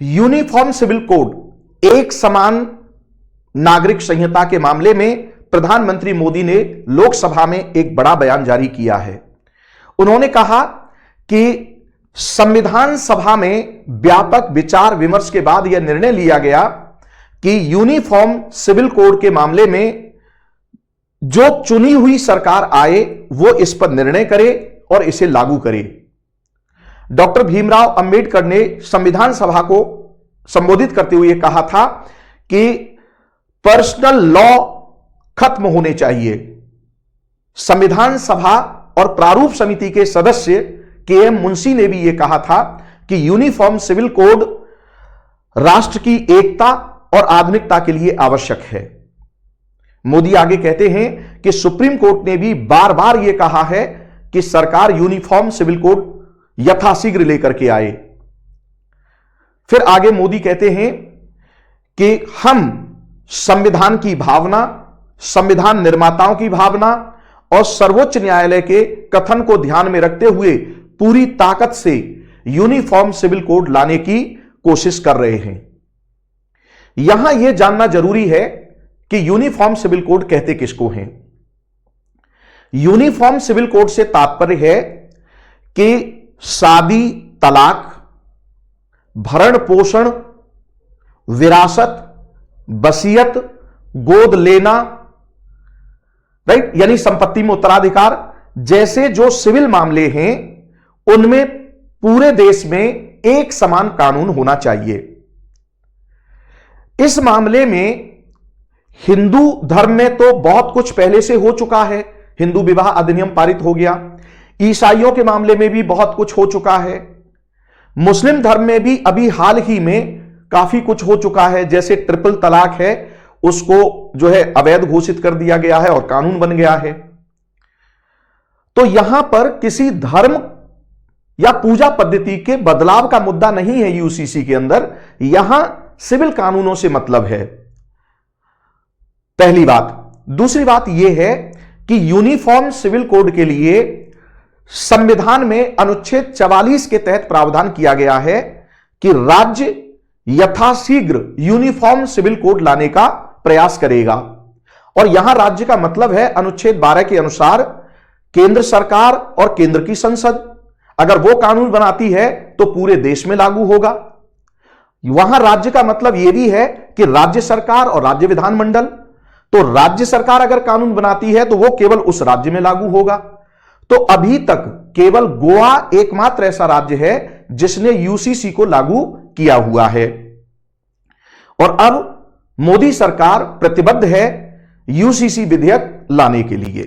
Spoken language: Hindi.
यूनिफॉर्म सिविल कोड, एक समान नागरिक संहिता के मामले में प्रधानमंत्री मोदी ने लोकसभा में एक बड़ा बयान जारी किया है। उन्होंने कहा कि संविधान सभा में व्यापक विचार विमर्श के बाद यह निर्णय लिया गया कि यूनिफॉर्म सिविल कोड के मामले में जो चुनी हुई सरकार आए वो इस पर निर्णय करे और इसे लागू करे। डॉक्टर भीमराव अंबेडकर ने संविधान सभा को संबोधित करते हुए कहा था कि पर्सनल लॉ खत्म होने चाहिए। संविधान सभा और प्रारूप समिति के सदस्य के.एम. मुंशी ने भी यह कहा था कि यूनिफॉर्म सिविल कोड राष्ट्र की एकता और आधुनिकता के लिए आवश्यक है। मोदी आगे कहते हैं कि सुप्रीम कोर्ट ने भी बार बार यह कहा है कि सरकार यूनिफॉर्म सिविल कोड यथाशीघ्र लेकर के आए। फिर आगे मोदी कहते हैं कि हम संविधान की भावना, संविधान निर्माताओं की भावना और सर्वोच्च न्यायालय के कथन को ध्यान में रखते हुए पूरी ताकत से यूनिफॉर्म सिविल कोड लाने की कोशिश कर रहे हैं। यहां यह जानना जरूरी है कि यूनिफॉर्म सिविल कोड कहते किसको हैं। यूनिफॉर्म सिविल कोड से तात्पर्य है कि शादी, तलाक, भरण पोषण, विरासत, वसीयत, गोद लेना, राइट, यानी संपत्ति में उत्तराधिकार जैसे जो सिविल मामले हैं उनमें पूरे देश में एक समान कानून होना चाहिए। इस मामले में हिंदू धर्म में तो बहुत कुछ पहले से हो चुका है, हिंदू विवाह अधिनियम पारित हो गया। ईसाइयों के मामले में भी बहुत कुछ हो चुका है। मुस्लिम धर्म में भी अभी हाल ही में काफी कुछ हो चुका है, जैसे ट्रिपल तलाक है, उसको जो है अवैध घोषित कर दिया गया है और कानून बन गया है। तो यहां पर किसी धर्म या पूजा पद्धति के बदलाव का मुद्दा नहीं है यूसीसी के अंदर, यहां सिविल कानूनों से मतलब है। पहली बात। दूसरी बात यह है कि यूनिफॉर्म सिविल कोड के लिए संविधान में अनुच्छेद 44 के तहत प्रावधान किया गया है कि राज्य यथाशीघ्र यूनिफॉर्म सिविल कोड लाने का प्रयास करेगा। और यहां राज्य का मतलब है अनुच्छेद 12 के अनुसार केंद्र सरकार और केंद्र की संसद अगर वो कानून बनाती है तो पूरे देश में लागू होगा। वहां राज्य का मतलब यह भी है कि राज्य सरकार और राज्य विधानमंडल, तो राज्य सरकार अगर कानून बनाती है तो वो केवल उस राज्य में लागू होगा। तो अभी तक केवल गोवा एकमात्र ऐसा राज्य है जिसने यूसीसी को लागू किया हुआ है। और अब मोदी सरकार प्रतिबद्ध है यूसीसी विधेयक लाने के लिए।